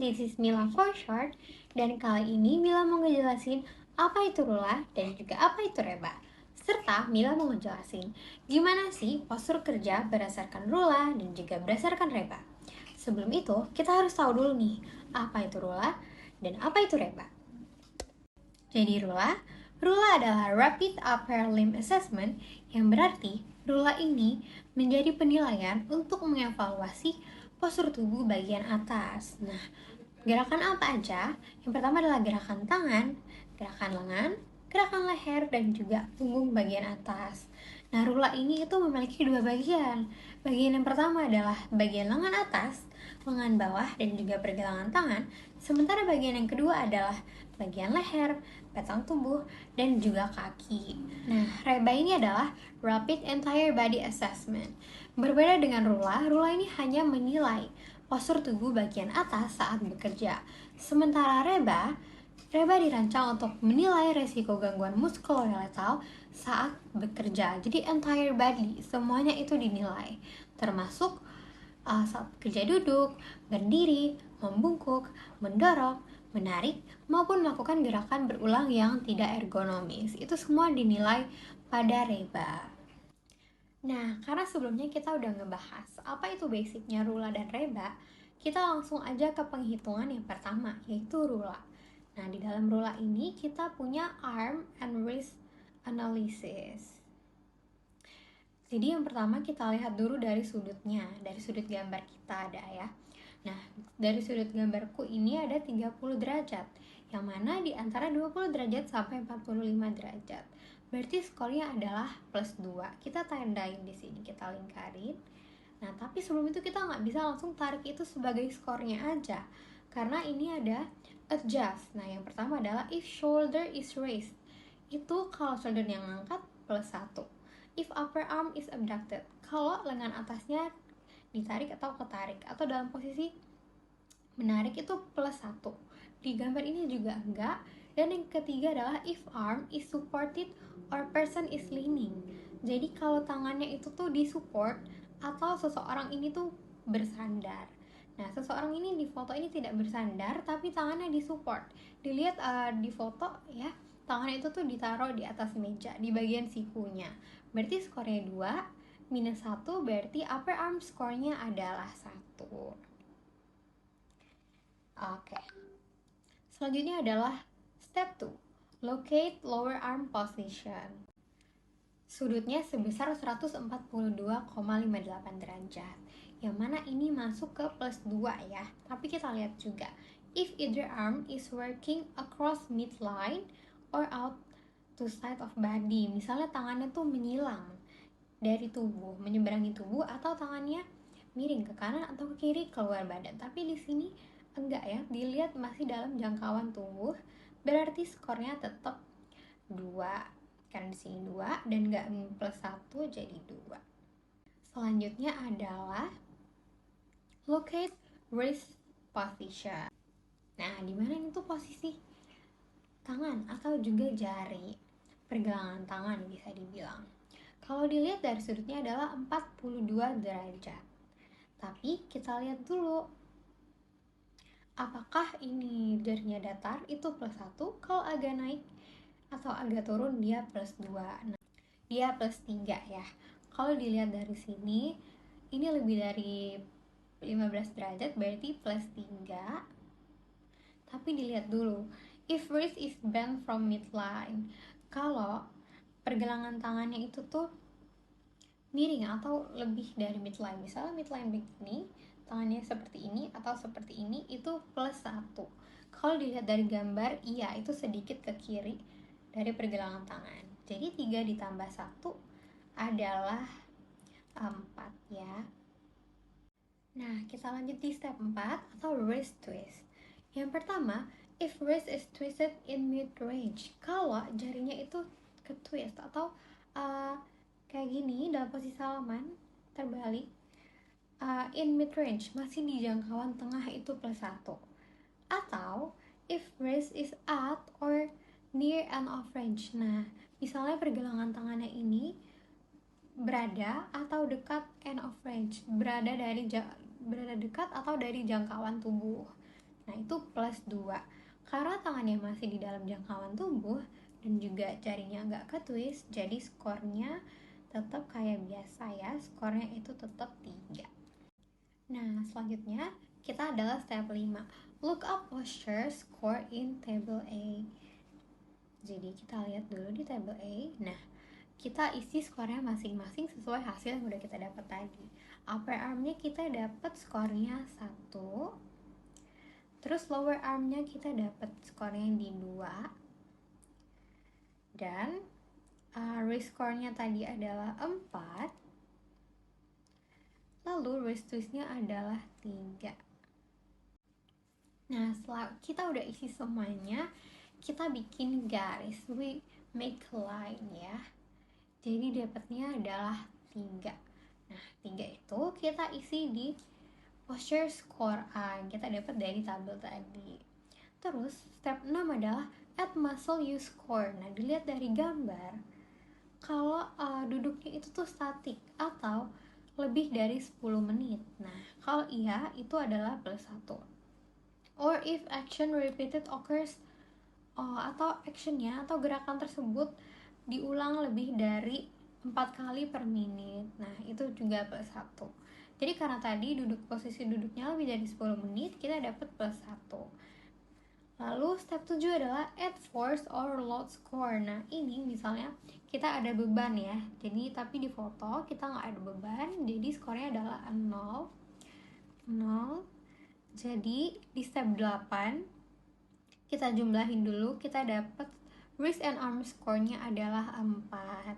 this is Mila for short. Dan kali ini Mila mau ngejelasin apa itu rula dan juga apa itu reba. Serta Mila mau ngejelasin gimana sih postur kerja berdasarkan rula dan juga berdasarkan reba. Sebelum itu, kita harus tahu dulu nih, apa itu rula dan apa itu reba. Jadi rula adalah Rapid Upper Limb Assessment, yang berarti rula ini menjadi penilaian untuk mengevaluasi postur tubuh bagian atas. Nah, gerakan apa aja? Yang pertama adalah gerakan tangan, gerakan lengan, gerakan leher, dan juga punggung bagian atas. Nah, rula ini itu memiliki dua bagian. Bagian yang pertama adalah bagian lengan atas, lengan bawah, dan juga pergelangan tangan. Sementara bagian yang kedua adalah bagian leher, batang tubuh, dan juga kaki. Nah, reba ini adalah Rapid Entire Body Assessment. Berbeda dengan rula ini hanya menilai postur tubuh bagian atas saat bekerja. Sementara reba dirancang untuk menilai resiko gangguan muskuloskeletal saat bekerja. Jadi entire body, semuanya itu dinilai. Termasuk saat kerja duduk, berdiri, membungkuk, mendorong, menarik, maupun melakukan gerakan berulang yang tidak ergonomis. Itu semua dinilai pada reba. Nah, karena sebelumnya kita udah ngebahas apa itu basicnya rula dan reba, kita langsung aja ke penghitungan yang pertama, yaitu rula. Nah, di dalam rula ini kita punya arm and wrist analysis. Jadi yang pertama kita lihat dulu dari sudutnya, dari sudut gambar kita ada ya. Nah, dari sudut gambarku ini ada 30 derajat, yang mana di antara 20 derajat sampai 45 derajat. Berarti skornya adalah plus 2. Kita tandain di sini, kita lingkarin. Nah, tapi sebelum itu kita nggak bisa langsung tarik itu sebagai skornya aja, karena ini ada adjust. Nah, yang pertama adalah if shoulder is raised. Itu kalau shoulder yang ngangkat plus 1. If upper arm is abducted. Kalau lengan atasnya ditarik atau ketarik, atau dalam posisi menarik itu plus 1. Di gambar ini juga enggak. Dan yang ketiga adalah if arm is supported or person is leaning. Jadi kalau tangannya itu tuh disupport atau seseorang ini tuh bersandar. Nah, seseorang ini di foto ini tidak bersandar tapi tangannya disupport. Dilihat di foto ya, tangannya itu tuh ditaruh di atas meja di bagian sikunya. Berarti skornya 2, minus 1 berarti upper arm skornya adalah 1. Oke. Selanjutnya adalah step 2, locate lower arm position. Sudutnya sebesar 142,58 derajat, yang mana ini masuk ke plus 2 ya. Tapi kita lihat juga, if either arm is working across midline or out to side of body. Misalnya tangannya tuh menyilang dari tubuh, menyeberangi tubuh, atau tangannya miring ke kanan atau ke kiri keluar badan. Tapi di sini enggak ya, dilihat masih dalam jangkauan tubuh, berarti skornya tetap 2, karena di sini 2 dan enggak plus 1 jadi 2. Selanjutnya adalah locate wrist position. Nah, di mana itu posisi tangan atau juga jari, pergelangan tangan bisa dibilang. Kalau dilihat dari sudutnya adalah 42 derajat. Tapi kita lihat dulu, apakah ini jarinya datar itu plus 1, kalau agak naik atau agak turun dia plus 2. Nah, dia plus 3 ya. Kalau dilihat dari sini, ini lebih dari 15 derajat berarti plus 3. Tapi dilihat dulu, if wrist is bent from midline, kalau pergelangan tangannya itu tuh miring atau lebih dari midline, misalnya midline begini, tangannya seperti ini atau seperti ini, itu plus 1. Kalau dilihat dari gambar, iya itu sedikit ke kiri dari pergelangan tangan. Jadi 3 ditambah 1 adalah 4 ya. Nah, kita lanjut di step 4 atau wrist twist. Yang pertama, if wrist is twisted in mid-range. Kalau jarinya itu ke twist atau kayak gini dalam posisi salaman, terbalik, in mid-range, masih di jangkauan tengah itu plus 1. Atau, if wrist is at or near end of range. Nah, misalnya pergelangan tangannya ini berada atau dekat end of range, berada dekat atau dari jangkauan tubuh. Nah, itu plus 2. Karena tangannya masih di dalam jangkauan tubuh dan juga jarinya nggak ke-twist, jadi skornya tetap kayak biasa ya, skornya itu tetap 3. Nah, selanjutnya kita adalah step 5. Look up posture score in table A. Jadi kita lihat dulu di table A. Nah, kita isi skornya masing-masing sesuai hasil yang udah kita dapat tadi. Upper armnya kita dapat skornya 1. Terus lower armnya kita dapat skornya di 2. Dan wrist score-nya tadi adalah 4. Lalu wrist twist-nya adalah 3. Nah, setelah kita udah isi semuanya, kita bikin garis. We make line ya. Jadi dapatnya adalah 3. Nah, 3 itu kita isi di posture score A. Kita dapat dari tabel tadi. Terus, step 6 adalah add muscle use score. Nah, dilihat dari gambar, kalau duduknya itu tuh statik atau lebih dari 10 menit. Nah, kalau iya, itu adalah plus 1. Or if action repeated occurs, atau actionnya atau gerakan tersebut diulang lebih dari 4 kali per menit. Nah, itu juga plus 1. Jadi karena tadi posisi duduknya lebih dari 10 menit, kita dapat plus 1. Lalu step 7 adalah add force or load score. Nah, ini misalnya kita ada beban ya. Jadi tapi di foto kita nggak ada beban, jadi skornya adalah 0. Jadi di step 8 kita jumlahin dulu, kita dapat wrist and arm score-nya adalah 4.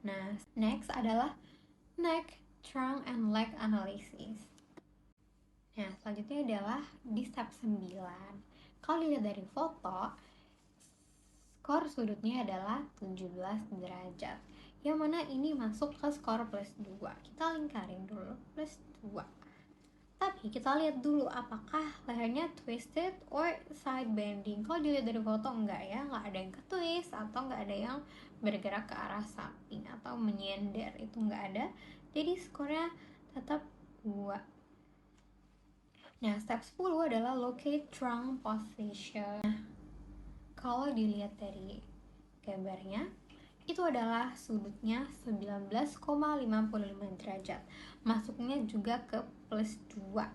Nah, next adalah neck, trunk, and leg analysis. Nah, selanjutnya adalah di step 9. Kalau dilihat dari foto, skor sudutnya adalah 17 derajat. Yang mana ini masuk ke skor plus 2. Kita lingkarin dulu, plus 2. Tapi kita lihat dulu apakah lehernya twisted or side bending. Kalau dilihat dari foto enggak ya, enggak ada yang ke-twist atau enggak ada yang bergerak ke arah samping atau menyender, itu enggak ada. Jadi skornya tetap 2. Nah, step 10 adalah locate trunk position. Nah, kalau dilihat dari gambarnya, itu adalah sudutnya 19,55 derajat. Masuknya juga ke plus 2.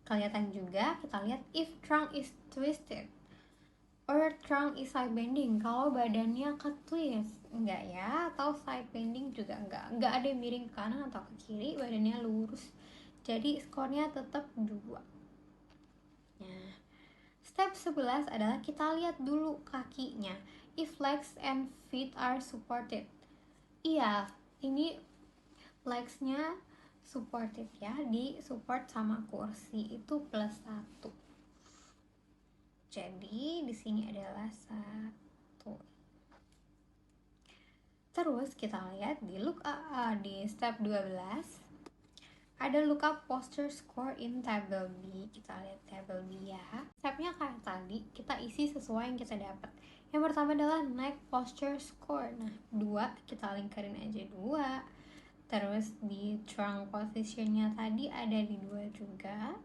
Kelihatan juga, kita lihat if trunk is twisted or trunk is side bending. Kalau badannya ke twist, enggak ya, atau side bending juga enggak ada yang miring ke kanan atau ke kiri, badannya lurus. Jadi skornya tetap 2. Nah, step 11 adalah kita lihat dulu kakinya. If legs and feet are supported. Iya, ini legs-nya supported ya, di support sama kursi, itu plus 1. Jadi di sini adalah 1. Terus kita lihat di di step 12 ada look up posture score in table B. Kita lihat table B ya. Stepnya kayak tadi, kita isi sesuai yang kita dapat. Yang pertama adalah neck posture score. Nah, 2 kita lingkarin aja 2. Terus di trunk positionnya tadi ada di 2 juga.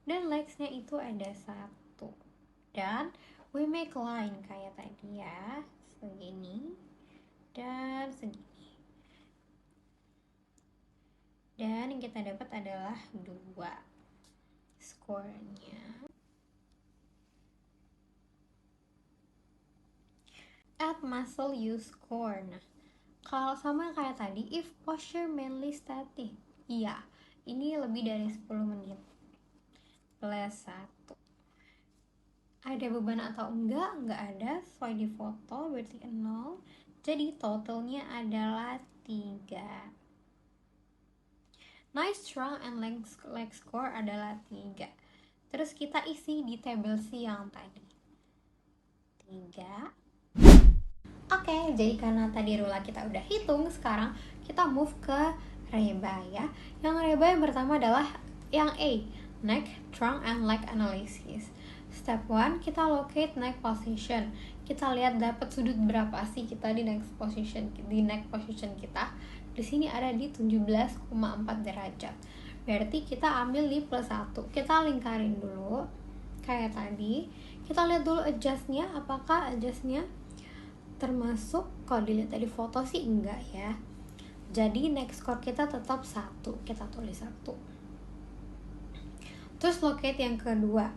Dan legsnya itu ada 1. Dan we make line kayak tadi ya, segini dan segini. Dan yang kita dapat adalah 2 skornya. Add muscle use score. Nah, kalau sama kayak tadi, if posture mainly static, iya, ini lebih dari 10 menit. Plus 1. Ada beban atau enggak? Enggak ada, sesuai di foto, berarti 0. Jadi totalnya adalah 3. Nice trunk and leg score adalah 3. Terus kita isi di table C yang tadi 3. Oke, jadi karena tadi rula kita udah hitung, sekarang kita move ke reba ya. Yang reba yang pertama adalah yang A, neck, trunk, and leg analysis. Step 1, kita locate neck position. Kita lihat dapat sudut berapa sih kita di neck position kita. Di sini ada di 17,4 derajat. Berarti kita ambil di plus 1. Kita lingkarin dulu. kayak tadi. Kita lihat dulu adjustnya, apakah adjustnya termasuk. Kalau dilihat dari foto sih enggak ya. Jadi next score kita tetap 1, kita tulis 1. Terus locate yang kedua,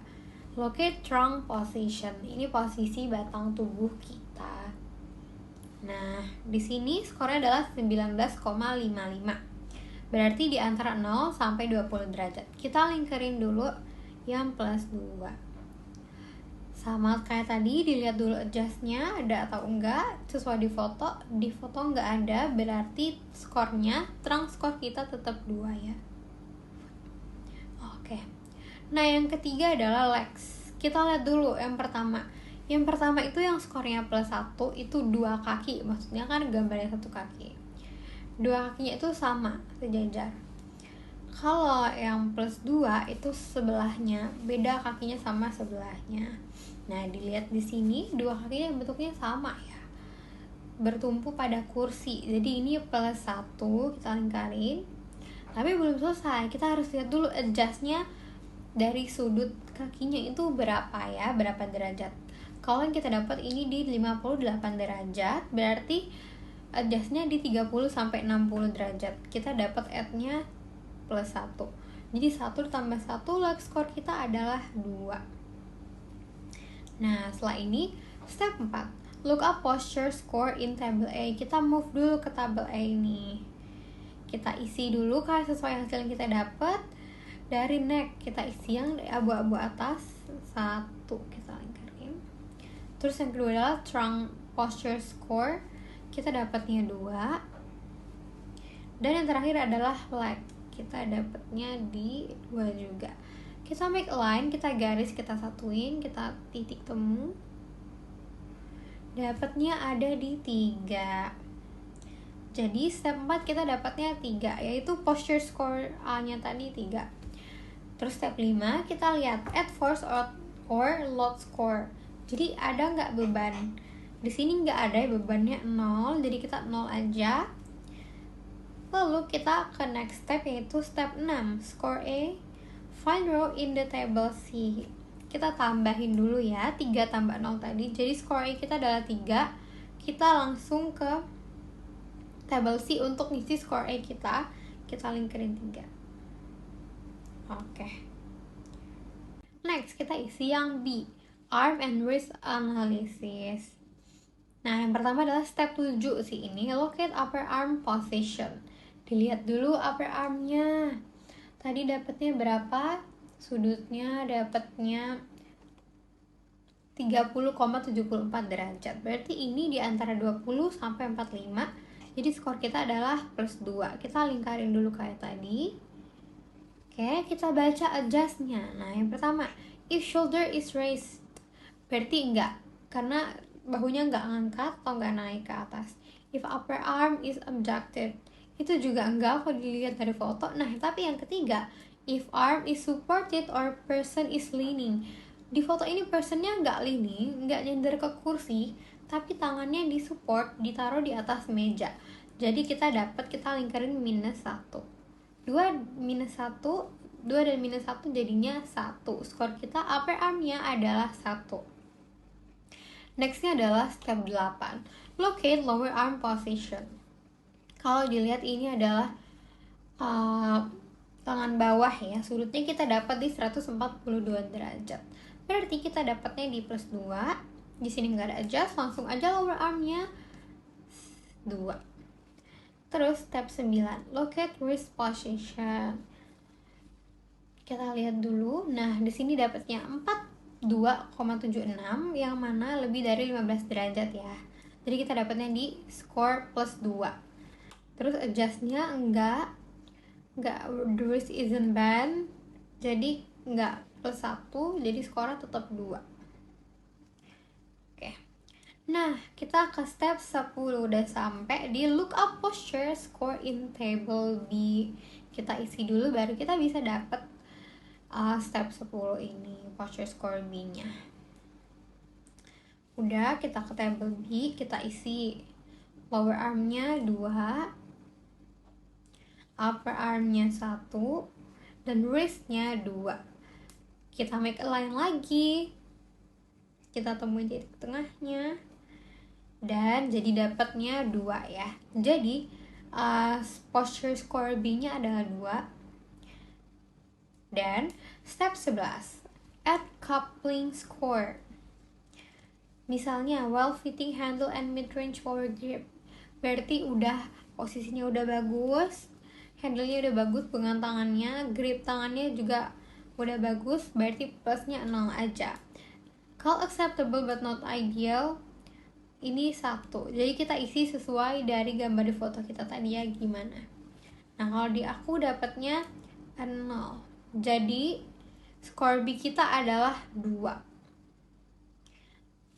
locate trunk position. Ini posisi batang tubuh kita. Nah, di sini skornya adalah 19,55. Berarti di antara 0 sampai 20 derajat. Kita lingkarin dulu yang plus 2. Sama kayak tadi, dilihat dulu adjustnya ada atau enggak. Sesuai di foto enggak ada, berarti skornya, trunk skor kita tetap 2 ya. Oke. Nah, yang ketiga adalah legs. Kita lihat dulu yang pertama. Yang pertama itu yang skornya plus 1, itu 2 kaki. Maksudnya kan gambarnya 1 kaki. 2 kakinya itu sama, sejajar. Kalau yang plus 2 itu sebelahnya, beda kakinya sama sebelahnya. Nah, dilihat di sini 2 kakinya bentuknya sama ya, bertumpu pada kursi. Jadi ini plus 1, kita lingkarin. Tapi belum selesai, kita harus lihat dulu adjustnya dari sudut kakinya itu berapa ya, berapa derajat. Kalau yang kita dapat ini di 58 derajat, berarti adjustnya di 30 sampai 60 derajat. Kita dapat add-nya plus 1. Jadi 1 tambah 1, leg score kita adalah 2. Nah, setelah ini step 4, look up posture score in table A. Kita move dulu ke tabel A ini. Kita isi dulu kayak sesuai hasil yang kita dapat. Dari neck kita isi yang abu-abu atas 1, kita lingkarin. Terus yang kedua adalah trunk posture score. Kita dapatnya 2. Dan yang terakhir adalah leg. Kita dapatnya di 2 juga. Kita make a line, kita garis, kita satuin, kita titik temu. Dapatnya ada di 3. Jadi step 4 kita dapatnya 3, yaitu posture score A-nya tadi 3. Terus step 5 kita lihat add force or load score. Jadi ada nggak beban? Di sini nggak ada, bebannya 0, jadi kita 0 aja. Lalu kita ke next step, yaitu step 6, score A. Find row in the table C. Kita tambahin dulu ya, 3 tambah 0 tadi. Jadi score A kita adalah 3. Kita langsung ke table C untuk ngisi score A kita. Kita lingkarin 3. Oke. Next, kita isi yang B, arm and wrist analysis. Nah, yang pertama adalah step 7 sih ini, locate upper arm position. Dilihat dulu upper armnya. Tadi dapatnya berapa? Sudutnya dapatnya 30,74 derajat. Berarti ini di antara 20 sampai 45. Jadi skor kita adalah plus 2. Kita lingkarin dulu kayak tadi. Oke, kita baca adjustnya. Nah, yang pertama, if shoulder is raised, berarti enggak, karena bahunya enggak ngangkat atau enggak naik ke atas. If upper arm is abducted, itu juga enggak kalau dilihat dari foto. Nah, tapi yang ketiga, if arm is supported or person is leaning. Di foto ini personnya enggak leaning, enggak nyender ke kursi, tapi tangannya disupport, ditaruh di atas meja. Jadi kita lingkarin minus 1. 2 dan minus 1 jadinya 1. Skor kita upper armnya adalah 1. Nextnya adalah step 8, locate lower arm position. Kalau dilihat ini adalah tangan bawah ya, sudutnya kita dapat di 142 derajat. Berarti kita dapatnya di plus 2. Di sini nggak ada adjust, langsung aja lower armnya 2. Terus step 9, locate wrist position. Kita lihat dulu. Nah, di sini dapatnya 42,76 yang mana lebih dari 15 derajat ya. Jadi kita dapatnya di score plus 2. Terus adjustnya enggak the wrist isn't bent, jadi enggak plus 1, jadi skornya tetap 2. Oke. Nah, kita ke step 10, udah sampai di look up posture score in table B. Kita isi dulu baru kita bisa dapat step 10 ini, posture score B-nya. Udah, kita ke table B, kita isi lower armnya 2, upper armnya 1, dan wristnya 2. Kita make a line lagi, kita temuin titik tengahnya, dan jadi dapatnya 2 ya. Jadi posture score B-nya adalah 2. Dan step 11, add coupling score. Misalnya well fitting handle and mid range power grip, berarti posisinya udah bagus, handle-nya udah bagus, pegang tangannya, grip tangannya juga udah bagus, berarti plusnya 0 aja. Call acceptable but not ideal, ini 1. Jadi kita isi sesuai dari gambar di foto kita tadi ya, gimana. Nah kalau di aku dapatnya 0, jadi skor B kita adalah 2.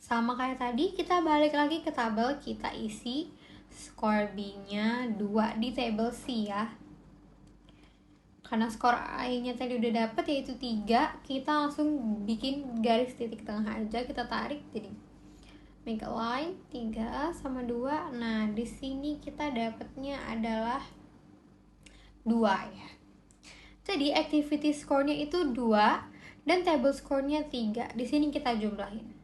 Sama kayak tadi, kita balik lagi ke tabel, kita isi skor B-nya 2 di table C ya. Karena skor A-nya tadi udah dapet yaitu 3, kita langsung bikin garis titik tengah aja, kita tarik jadi make a line 3 sama 2. Nah, di sini kita dapetnya adalah 2 ya. Jadi activity score-nya itu 2 dan table score-nya 3. Di sini kita jumlahin.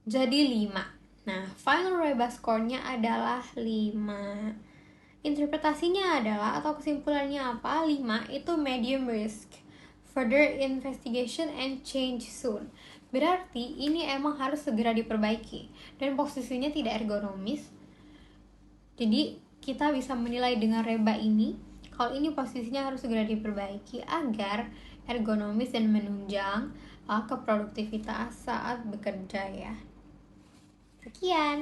Jadi 5. Nah, final reba score-nya adalah 5. Interpretasinya adalah, atau kesimpulannya apa? 5 itu medium risk. Further investigation and change soon. Berarti ini emang harus segera diperbaiki dan posisinya tidak ergonomis. Jadi kita bisa menilai dengan reba ini kalau ini posisinya harus segera diperbaiki agar ergonomis dan menunjang keproduktivitas saat bekerja ya. Sekian.